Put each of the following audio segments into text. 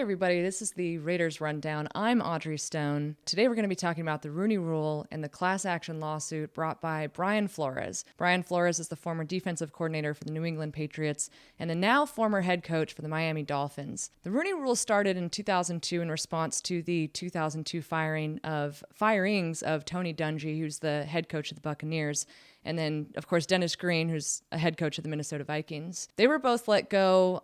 Hi, everybody. This is the Raiders Rundown. I'm Audrey Stone. Today we're going to be talking about the Rooney Rule and the class action lawsuit brought by Brian Flores. Brian Flores is the former defensive coordinator for the New England Patriots and the now former head coach for the Miami Dolphins. The Rooney Rule started in 2002 in response to the 2002 firings of Tony Dungy, who's the head coach of the Buccaneers, and then, of course, Dennis Green, who's a head coach of the Minnesota Vikings. They were both let go.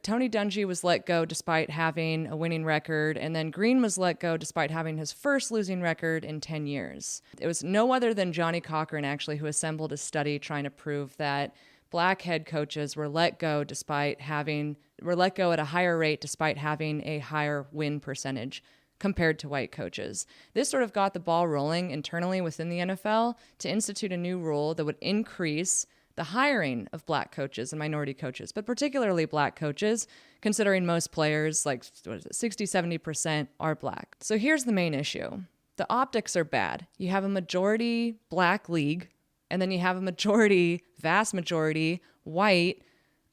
Tony Dungy was let go despite having a winning record, and then Green was let go despite having his first losing record in 10 years. It was no other than Johnny Cochran, actually, who assembled a study trying to prove that black head coaches were let go at a higher rate despite having a higher win percentage compared to white coaches. This sort of got the ball rolling internally within the NFL to institute a new rule that would increase the hiring of black coaches and minority coaches, but particularly black coaches, considering most players, like 60-70%, are black. So here's the main issue. The optics are bad. You have a majority black league, and then you have a vast majority, white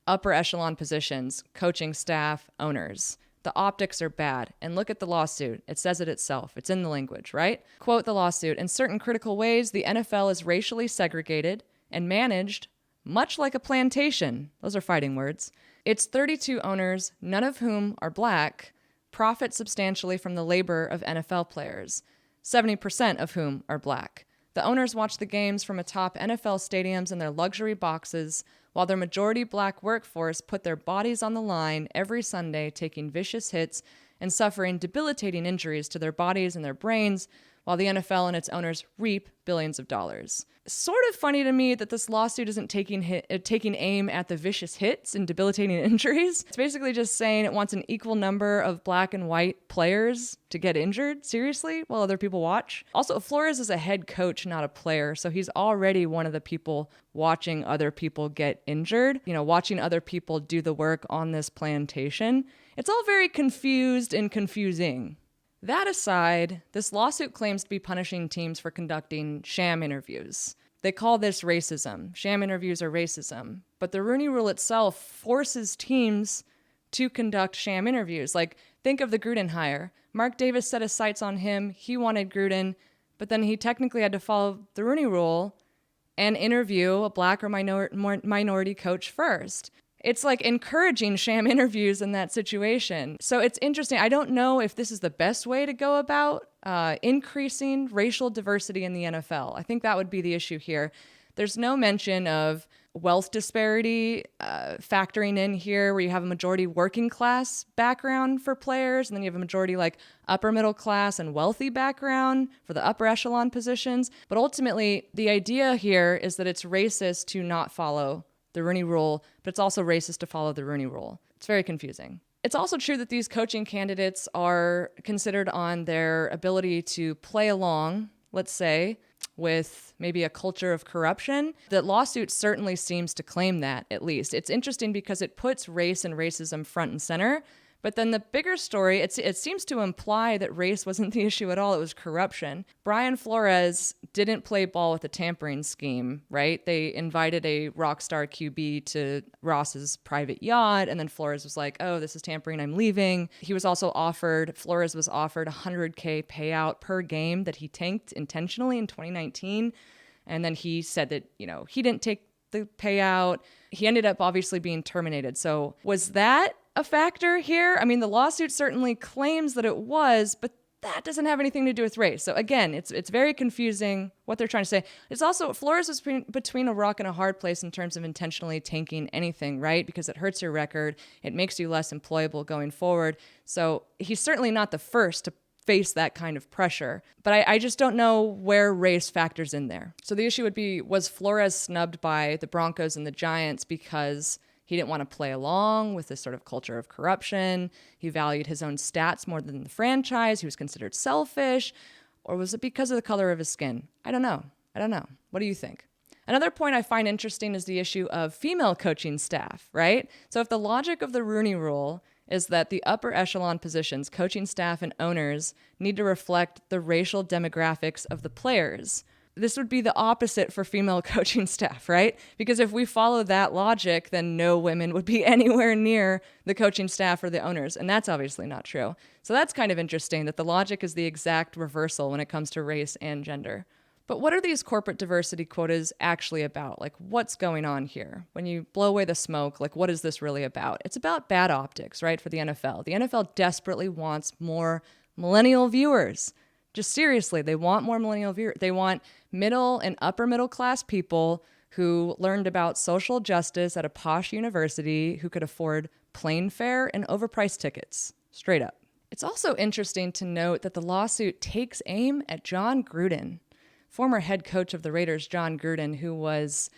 upper echelon positions, coaching staff, owners. The optics are bad. And look at the lawsuit. It says it itself. It's in the language, right? Quote the lawsuit. In certain critical ways, the NFL is racially segregated and managed much like a plantation. Those are fighting words. Its 32 owners, none of whom are black, profit substantially from the labor of NFL players, 70% of whom are black. The owners watch the games from atop NFL stadiums in their luxury boxes, while their majority black workforce put their bodies on the line every Sunday, taking vicious hits and suffering debilitating injuries to their bodies and their brains, while the NFL and its owners reap billions of dollars. Sort of funny to me that this lawsuit isn't taking aim at the vicious hits and debilitating injuries. It's basically just saying it wants an equal number of black and white players to get injured, seriously, while other people watch. Also, Flores is a head coach, not a player, so he's already one of the people watching other people get injured, watching other people do the work on this plantation. It's all very confused and confusing. That aside, this lawsuit claims to be punishing teams for conducting sham interviews. They call this racism. Sham interviews are racism. But the Rooney Rule itself forces teams to conduct sham interviews. Like, think of the Gruden hire. Mark Davis set his sights on him. He wanted Gruden, but then he technically had to follow the Rooney Rule and interview a black or minority coach first. It's like encouraging sham interviews in that situation. So it's interesting. I don't know if this is the best way to go about increasing racial diversity in the NFL. I think that would be the issue here. There's no mention of wealth disparity factoring in here, where you have a majority working class background for players, and then you have a majority like upper middle class and wealthy background for the upper echelon positions. But ultimately, the idea here is that it's racist to not follow the Rooney Rule, but it's also racist to follow the Rooney Rule. It's very confusing. It's also true that these coaching candidates are considered on their ability to play along, let's say, with maybe a culture of corruption. The lawsuit certainly seems to claim that, at least. It's interesting because it puts race and racism front and center. But then the bigger story, it seems to imply that race wasn't the issue at all. It was corruption. Brian Flores didn't play ball with a tampering scheme, right? They invited a rock star QB to Ross's private yacht, and then Flores was like, oh, this is tampering, I'm leaving. Flores was offered a $100K payout per game that he tanked intentionally in 2019. And then he said that, he didn't take the payout. He ended up obviously being terminated. So was that a factor here? I mean, the lawsuit certainly claims that it was, but that doesn't have anything to do with race. So again, it's very confusing what they're trying to say. It's also, Flores was between a rock and a hard place in terms of intentionally tanking anything, right? Because it hurts your record. It makes you less employable going forward. So he's certainly not the first to face that kind of pressure. But I just don't know where race factors in there. So the issue would be, was Flores snubbed by the Broncos and the Giants because he didn't want to play along with this sort of culture of corruption? He valued his own stats more than the franchise. He was considered selfish. Or was it because of the color of his skin? I don't know. What do you think? Another point I find interesting is the issue of female coaching staff, right? So if the logic of the Rooney Rule is that the upper echelon positions, coaching staff and owners, need to reflect the racial demographics of the players, this would be the opposite for female coaching staff, right? Because if we follow that logic, then no women would be anywhere near the coaching staff or the owners. And that's obviously not true. So that's kind of interesting that the logic is the exact reversal when it comes to race and gender. But what are these corporate diversity quotas actually about? Like, what's going on here? When you blow away the smoke, like, what is this really about? It's about bad optics, right, for the NFL. The NFL desperately wants more millennial viewers. Just seriously, they want more millennial viewers. They want middle and upper middle class people who learned about social justice at a posh university who could afford plane fare and overpriced tickets. Straight up. It's also interesting to note that the lawsuit takes aim at Jon Gruden. Former head coach of the Raiders, Jon Gruden, who was,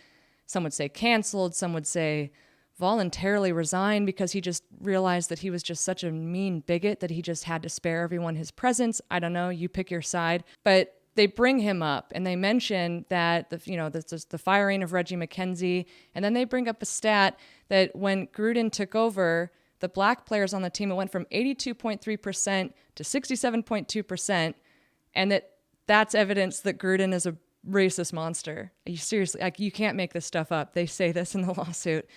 some would say canceled, some would say voluntarily resigned because he just realized that he was just such a mean bigot that he just had to spare everyone his presence. I don't know, you pick your side. But they bring him up and they mention that the firing of Reggie McKenzie, and then they bring up a stat that when Gruden took over, the black players on the team, it went from 82.3% to 67.2%, and that's evidence that Gruden is a racist monster. Are you seriously, like, you can't make this stuff up. They say this in the lawsuit.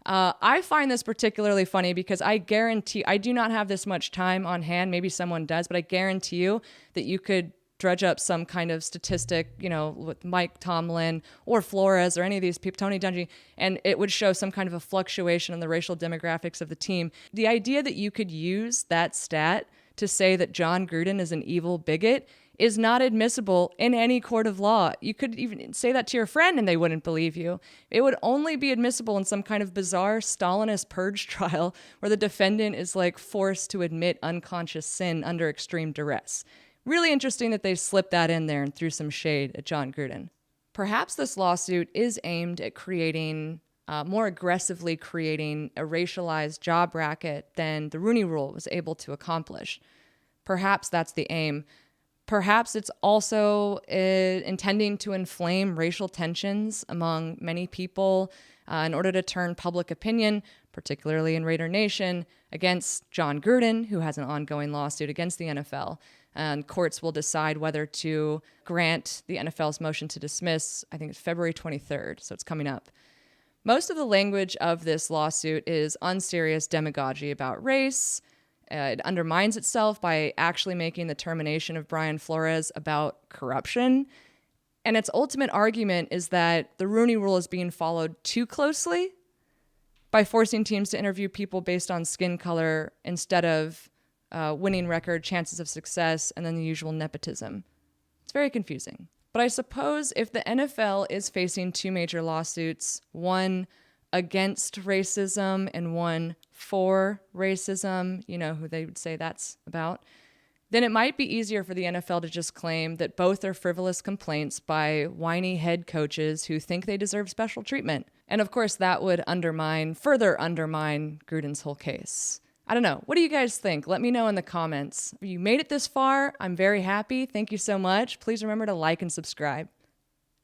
I find this particularly funny because I guarantee, I do not have this much time on hand. Maybe someone does, but I guarantee you that you could dredge up some kind of statistic, with Mike Tomlin or Flores or any of these people, Tony Dungy, and it would show some kind of a fluctuation in the racial demographics of the team. The idea that you could use that stat to say that Jon Gruden is an evil bigot is not admissible in any court of law. You could even say that to your friend and they wouldn't believe you. It would only be admissible in some kind of bizarre Stalinist purge trial where the defendant is forced to admit unconscious sin under extreme duress. Really interesting that they slipped that in there and threw some shade at Jon Gruden. Perhaps this lawsuit is aimed at more aggressively creating a racialized job bracket than the Rooney Rule was able to accomplish. Perhaps that's the aim. Perhaps it's also intending to inflame racial tensions among many people in order to turn public opinion, particularly in Raider Nation, against Jon Gruden, who has an ongoing lawsuit against the NFL. And courts will decide whether to grant the NFL's motion to dismiss, I think it's February 23rd, so it's coming up. Most of the language of this lawsuit is unserious demagogy about race. It undermines itself by actually making the termination of Brian Flores about corruption. And its ultimate argument is that the Rooney Rule is being followed too closely by forcing teams to interview people based on skin color instead of winning record, chances of success, and then the usual nepotism. It's very confusing. But I suppose if the NFL is facing two major lawsuits, one against racism and one for racism, who they would say that's about, then it might be easier for the NFL to just claim that both are frivolous complaints by whiny head coaches who think they deserve special treatment. And of course, that would further undermine Gruden's whole case. I don't know. What do you guys think? Let me know in the comments. If you made it this far, I'm very happy. Thank you so much. Please remember to like and subscribe.